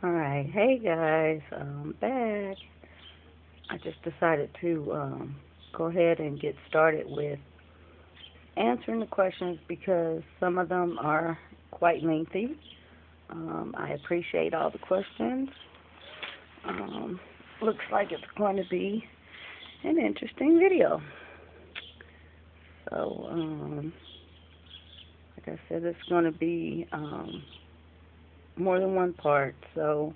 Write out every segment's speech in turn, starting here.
Alright, hey guys, I'm back. I just decided to go ahead and get started with answering the questions because some of them are quite lengthy. I appreciate all the questions. Um, Looks like it's going to be an interesting video. So, like I said, it's going to be more than one part. So,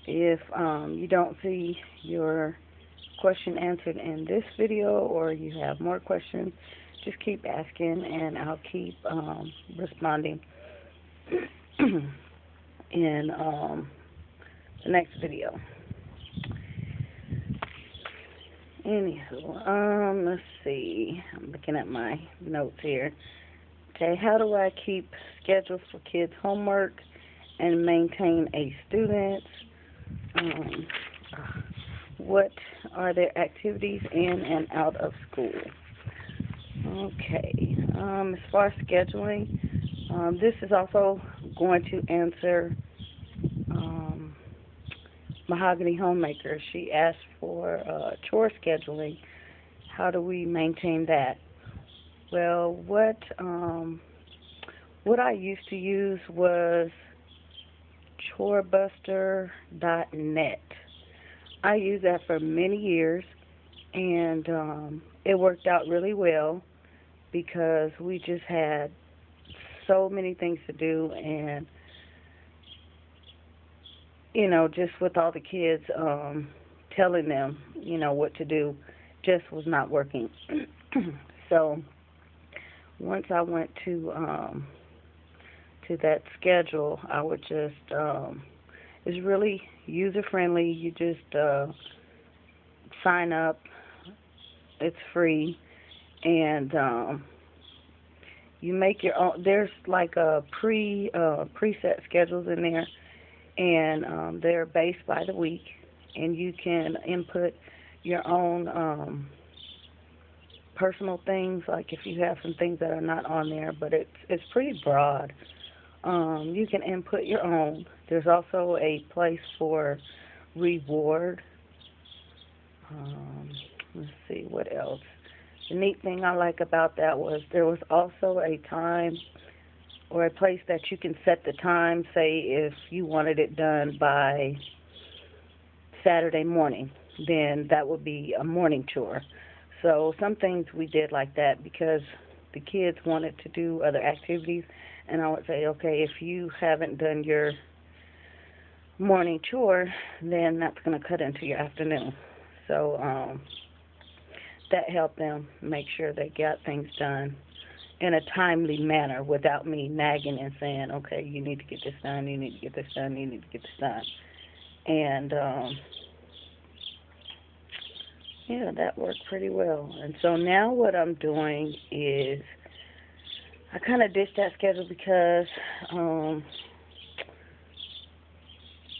if you don't see your question answered in this video or you have more questions, just keep asking and I'll keep responding in the next video. Anywho, let's see. I'm looking at my notes here. Okay, how do I keep schedules for kids' homework and maintain a student? Um, what are their activities in and out of school? Okay, as far as scheduling, this is also going to answer um, Mahogany Homemaker. She asked for chore scheduling. How do we maintain that? Well, what I used to use was chorebuster.net. I used that for many years, and it worked out really well because we just had so many things to do, and just with all the kids, telling them, what to do just was not working. So once I went to that schedule, I would just it's really user friendly. You just sign up. It's free, and you make your own. There's like a preset schedules in there, and they're based by the week, and you can input your own personal things, like if you have some things that are not on there, but it's pretty broad. You can input your own. There's also a place for reward. Let's see what else. The neat thing I like about that was there was also a time or a place that you can set the time. Say if you wanted it done by Saturday morning, then that would be a morning chore. So some things we did like that because the kids wanted to do other activities, and I would say, okay, if you haven't done your morning chore, then that's going to cut into your afternoon. So that helped them make sure they got things done in a timely manner without me nagging and saying, okay, you need to get this done, you need to get this done, you need to get this done. And yeah, that worked pretty well. And so now what I'm doing is I kind of ditched that schedule because,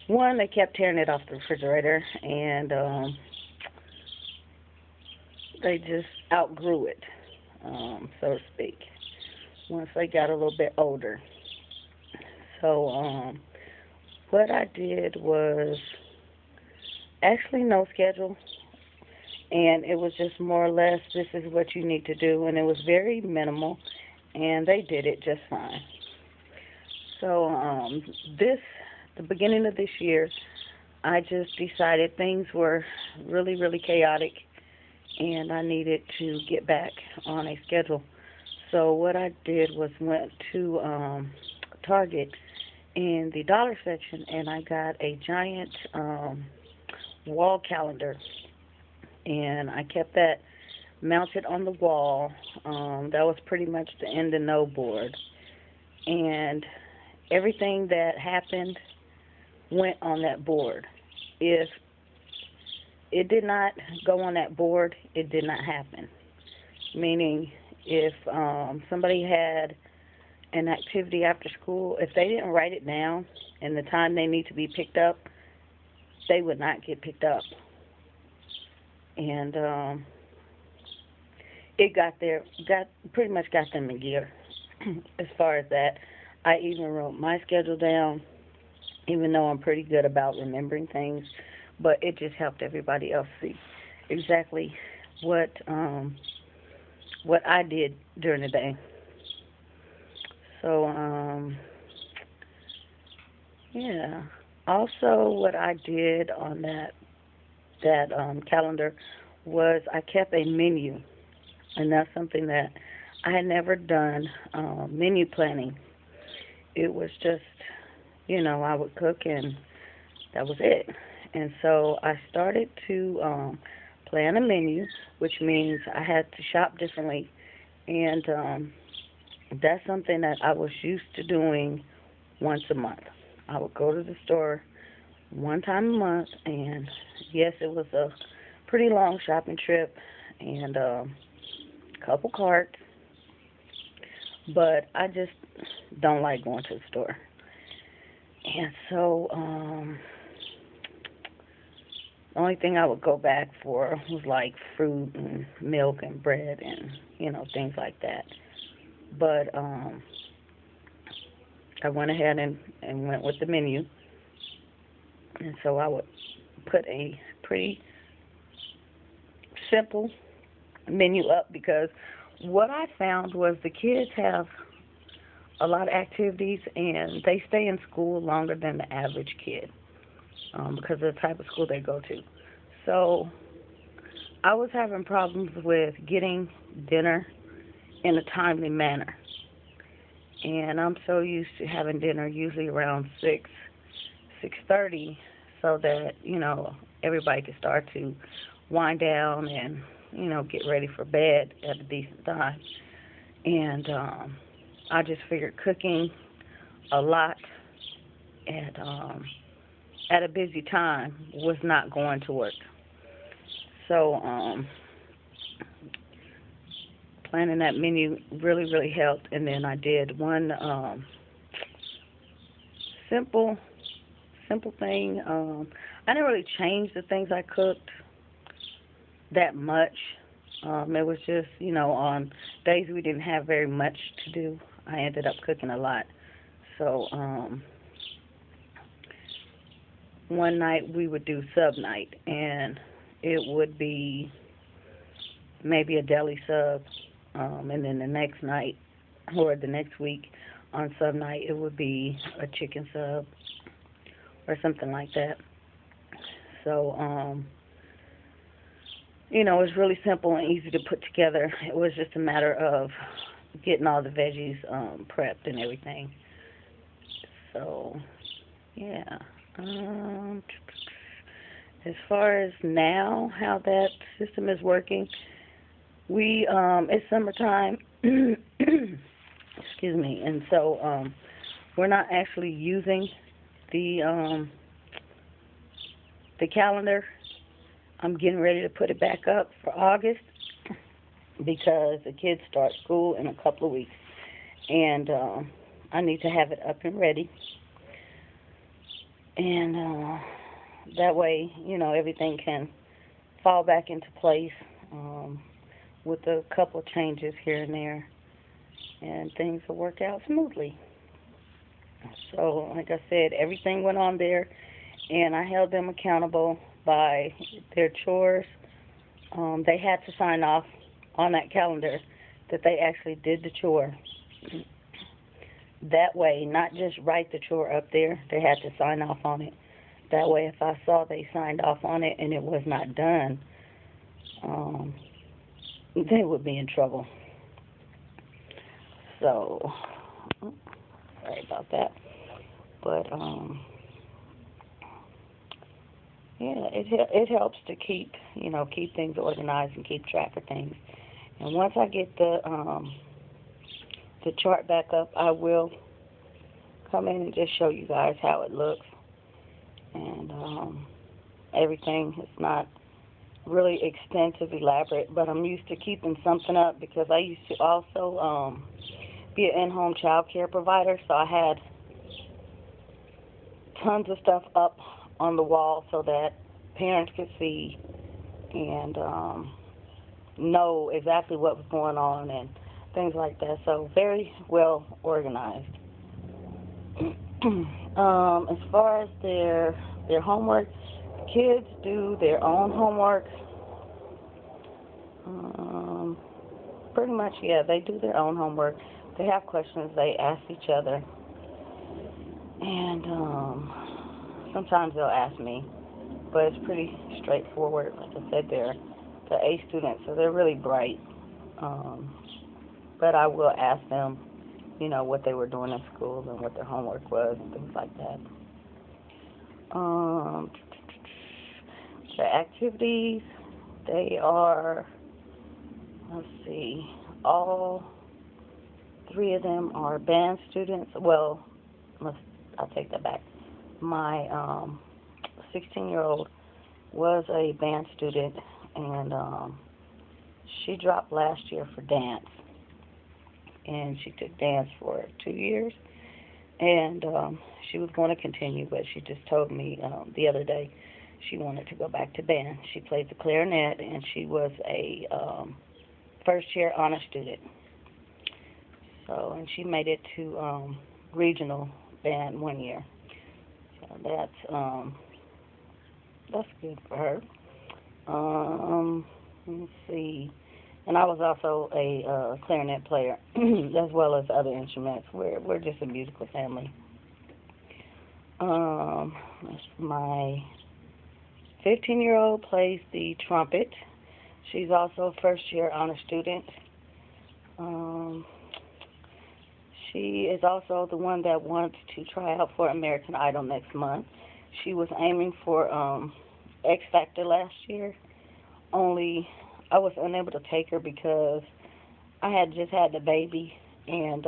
one, they kept tearing it off the refrigerator, and they just outgrew it, so to speak, once they got a little bit older. So what I did was actually no schedule, and it was just more or less, this is what you need to do, and it was very minimal, and they did it just fine. So the beginning of this year, I just decided things were really, really chaotic, and I needed to get back on a schedule. So what I did was went to Target in the dollar section, and I got a giant wall calendar, and I kept that mounted on the wall. That was pretty much the end of no board, and everything that happened went on that board. If it did not go on that board, it did not happen. Meaning, if somebody had an activity after school, if they didn't write it down and the time they need to be picked up, they would not get picked up. And it pretty much got them in gear as far as that. I even wrote my schedule down, even though I'm pretty good about remembering things, but it just helped everybody else see exactly what what I did during the day. So yeah. Also, what I did on that calendar was I kept a menu, and that's something that I had never done. Menu planning. It was just, I would cook and that was it. And so I started to plan a menu, which means I had to shop differently, and that's something that I was used to doing once a month. I would go to the store one time a month, and yes, it was a pretty long shopping trip and a couple carts, but I just don't like going to the store. And so, the only thing I would go back for was like fruit and milk and bread and, things like that. But I went ahead and went with the menu. And so I would put a pretty simple menu up because what I found was the kids have a lot of activities and they stay in school longer than the average kid because of the type of school they go to. So I was having problems with getting dinner in a timely manner. And I'm so used to having dinner usually around 6:30 so that, everybody can start to wind down and, get ready for bed at a decent time. And I just figured cooking a lot at at a busy time was not going to work. So planning that menu really, really helped. And then I did one simple, simple thing. I didn't really change the things I cooked that much. It was just, on days we didn't have very much to do, I ended up cooking a lot. So one night we would do sub night, and it would be maybe a deli sub, and then the next night or the next week on sub night it would be a chicken sub or something like that. So it's really simple and easy to put together. It was just a matter of getting all the veggies prepped and everything. So yeah. Um, as far as now, how that system is working, it's summertime. Excuse me, and so we're not actually using the the calendar. I'm getting ready to put it back up for August because the kids start school in a couple of weeks, and I need to have it up and ready. And that way, everything can fall back into place with a couple of changes here and there, and things will work out smoothly. So, like I said, everything went on there, and I held them accountable by their chores. They had to sign off on that calendar that they actually did the chore. That way, not just write the chore up there, they had to sign off on it. That way, if I saw they signed off on it and it was not done, they would be in trouble. So, sorry about that. But yeah, it helps to keep things organized and keep track of things. And once I get the chart back up, I will come in and just show you guys how it looks and everything. It's not really extensive, elaborate, but I'm used to keeping something up because I used to also be an in-home child care provider, so I had tons of stuff up on the wall so that parents could see and know exactly what was going on and things like that. So very well organized. As far as their homework, kids do their own homework. Pretty much, yeah, they do their own homework. They have questions they ask each other, and sometimes they'll ask me, but it's pretty straightforward. Like I said, they're A students, so they're really bright. Um, but I will ask them, what they were doing in school and what their homework was and things like that. Um, the activities, they are, let's see, all three of them are band students. Well, I'll take that back. My 16-year-old was a band student, and she dropped last year for dance, and she took dance for 2 years, and she was going to continue, but she just told me the other day she wanted to go back to band. She played the clarinet, and she was a first-year honor student. So, and she made it to regional band one year. So that's good for her. Let's see. And I was also a clarinet player, as well as other instruments. We're just a musical family. My 15-year-old plays the trumpet. She's also a first-year honor student. She is also the one that wants to try out for American Idol next month. She was aiming for X Factor last year, only I was unable to take her because I had just had the baby, and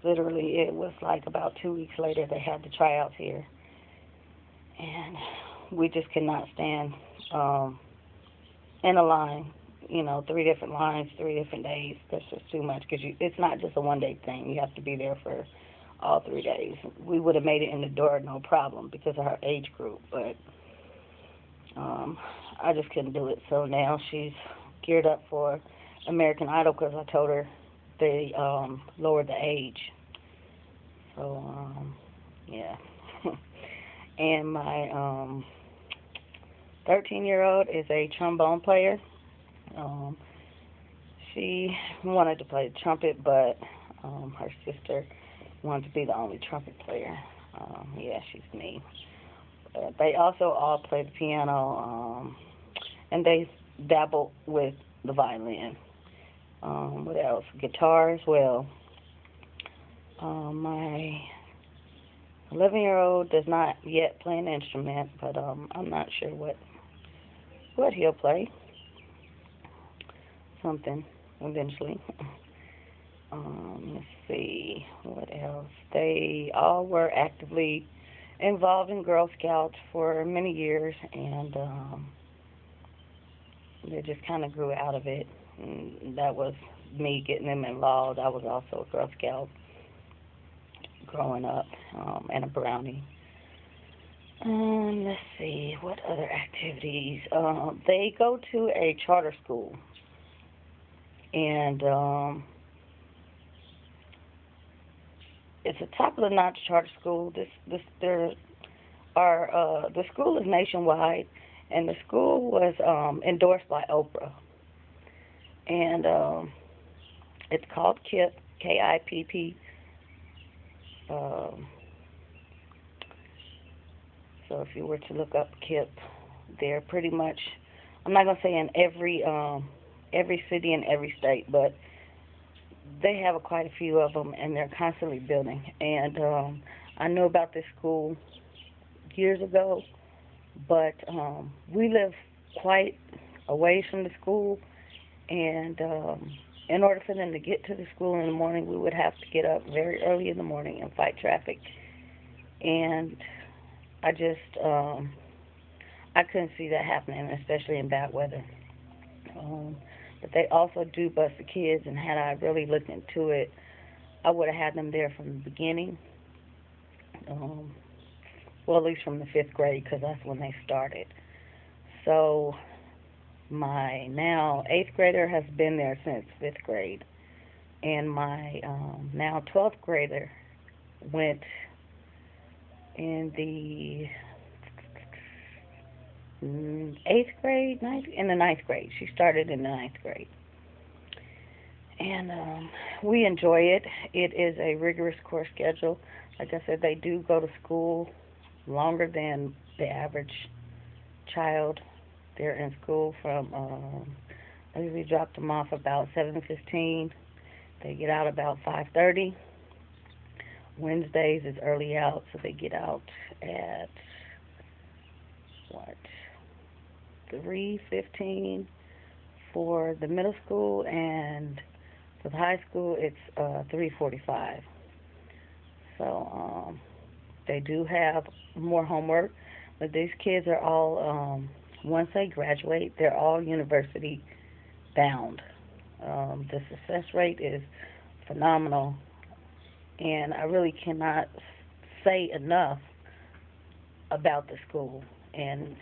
literally it was like about 2 weeks later they had the tryouts here, and we just could not stand in a line, 3 different lines, 3 different days. That's just too much because it's not just a one-day thing. You have to be there for all 3 days. We would have made it in the door no problem because of her age group, but I just couldn't do it. So now she's geared up for American Idol because I told her they lowered the age. So, yeah. And my 13-year-old is a trombone player. She wanted to play the trumpet, but her sister wanted to be the only trumpet player. Yeah, she's me. They also all play the piano, and they dabble with the violin. What else? Guitar as well. My 11-year-old does not yet play an instrument, but I'm not sure what he'll play. Something eventually. Let's see, what else? They all were actively involved in Girl Scouts for many years, and they just kind of grew out of it. And that was me getting them involved. I was also a Girl Scout growing up, and a Brownie. Let's see, what other activities? They go to a charter school, and it's a top of the notch charter school. The school is nationwide, and the school was endorsed by Oprah, and it's called KIPP, KIPP. So if you were to look up KIPP, they're pretty much, I'm not gonna say in every city and every state, but they have quite a few of them, and they're constantly building. And I knew about this school years ago, but we live quite a ways from the school, and in order for them to get to the school in the morning, we would have to get up very early in the morning and fight traffic. And I just, I couldn't see that happening, especially in bad weather. But they also do bus the kids, and had I really looked into it, I would have had them there from the beginning. Well, at least from the 5th grade, because that's when they started. So my now 8th grader has been there since 5th grade, and my now 12th grader went in the eighth grade, in the ninth grade. She started in the ninth grade. And we enjoy it. It is a rigorous course schedule. Like I said, they do go to school longer than the average child. They're in school from, I usually drop them off about 7:15. They get out about 5:30. Wednesdays is early out, so they get out at, what, 3:15 for the middle school, and for the high school, it's 3:45. So they do have more homework, but these kids are all, once they graduate, they're all university bound. The success rate is phenomenal, and I really cannot say enough about the school. And,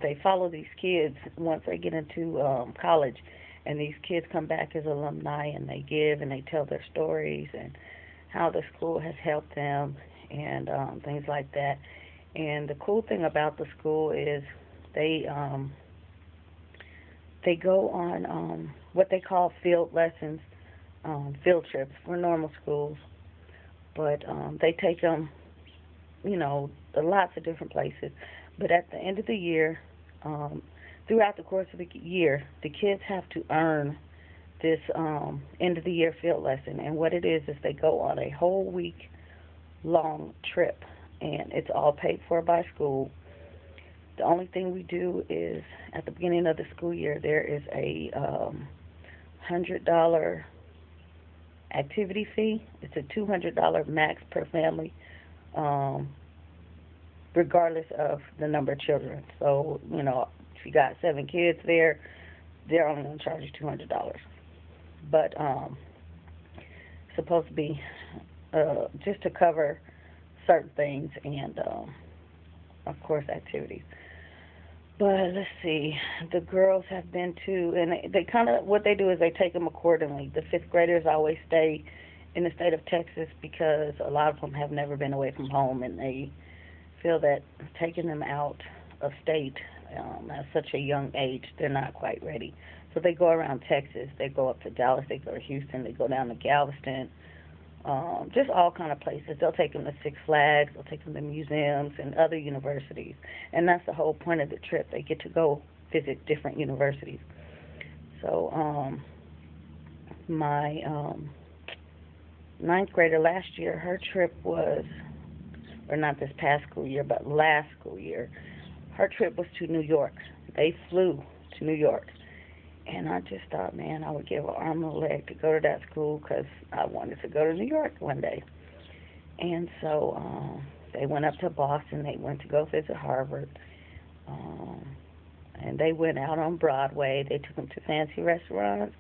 they follow these kids once they get into college, and these kids come back as alumni, and they give and they tell their stories and how the school has helped them and things like that. And the cool thing about the school is they go on what they call field lessons, field trips for normal schools, but they take them, to lots of different places. But at the end of the year, throughout the course of the year, the kids have to earn this end of the year field lesson. And what it is they go on a whole week long trip, and it's all paid for by school. The only thing we do is at the beginning of the school year, there is a $100 activity fee. It's a $200 max per family, regardless of the number of children. So, if you got 7 kids there, they're only going to charge you $200. But it's supposed to be just to cover certain things and, of course, activities. But let's see, the girls have been to, and they kind of, what they do is they take them accordingly. The 5th graders always stay in the state of Texas because a lot of them have never been away from home, and they feel that taking them out of state at such a young age, they're not quite ready. So they go around Texas. They go up to Dallas. They go to Houston. They go down to Galveston. Just all kind of places. They'll take them to Six Flags. They'll take them to museums and other universities. And that's the whole point of the trip. They get to go visit different universities. So my 9th grader last year, her trip was, or not this past school year, but last school year, her trip was to New York. They flew to New York. And I just thought, man, I would give an arm and a leg to go to that school because I wanted to go to New York one day. And so they went up to Boston. They went to go visit Harvard. And they went out on Broadway. They took them to fancy restaurants.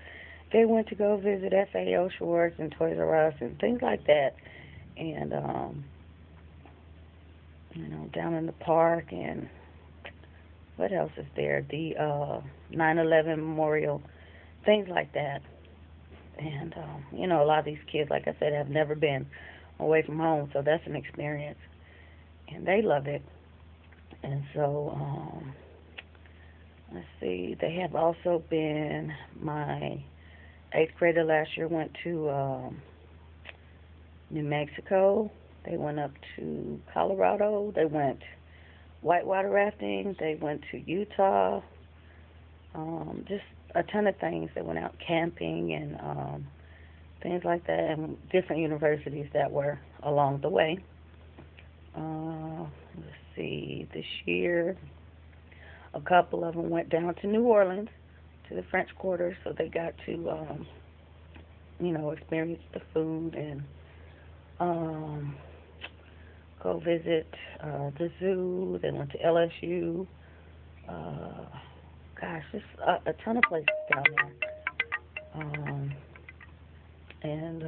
They went to go visit FAO Schwartz and Toys R Us and things like that. And, down in the park, and what else is there? The 9/11 memorial, things like that. And, a lot of these kids, like I said, have never been away from home, so that's an experience. And they love it. And so, let's see, they have also been, my 8th grader last year went to New Mexico. They went up to Colorado. They went whitewater rafting. They went to Utah. Just a ton of things. They went out camping and things like that, and different universities that were along the way. Let's see, this year, a couple of them went down to New Orleans, to the French Quarter, so they got to, experience the food and go visit the zoo. They went to LSU. Just a ton of places down there. And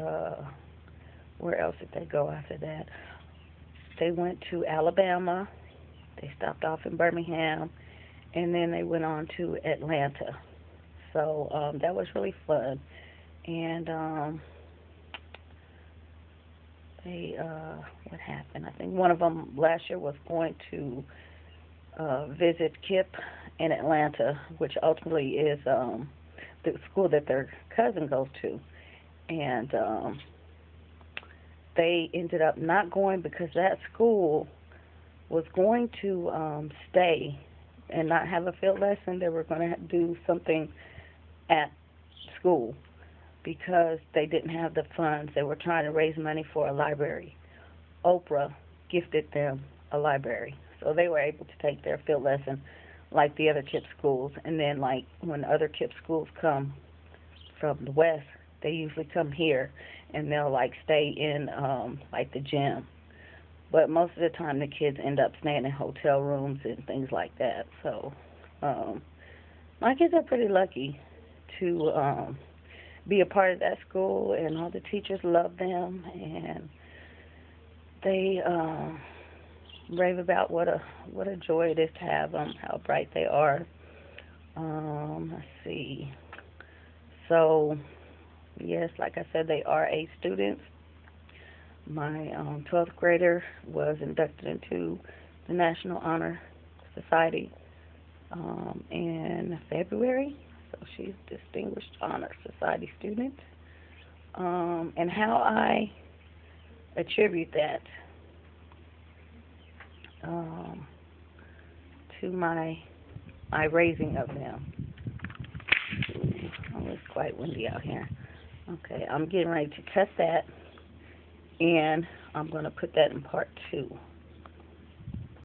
where else did they go after that? They went to Alabama. They stopped off in Birmingham, and then they went on to Atlanta. So that was really fun. And they what happened? I think one of them last year was going to visit KIPP in Atlanta, which ultimately is the school that their cousin goes to, and they ended up not going because that school was going to stay and not have a field lesson. They were going to do something at school because they didn't have the funds. They were trying to raise money for a library. Oprah gifted them a library, so they were able to take their field lesson like the other KIPP schools. And then, like, when other KIPP schools come from the west, they usually come here and they'll like stay in like the gym. But most of the time the kids end up staying in hotel rooms and things like that. So my kids are pretty lucky to be a part of that school, and all the teachers love them, and they rave about what a joy it is to have them, how bright they are. Let's see. So yes, like I said, they are A students. My 12th grader was inducted into the National Honor Society in February, so she's a Distinguished Honor Society student. And how I attribute that to my raising of them. Oh, it's quite windy out here. Okay, I'm getting ready to cut that, and I'm going to put that in part 2.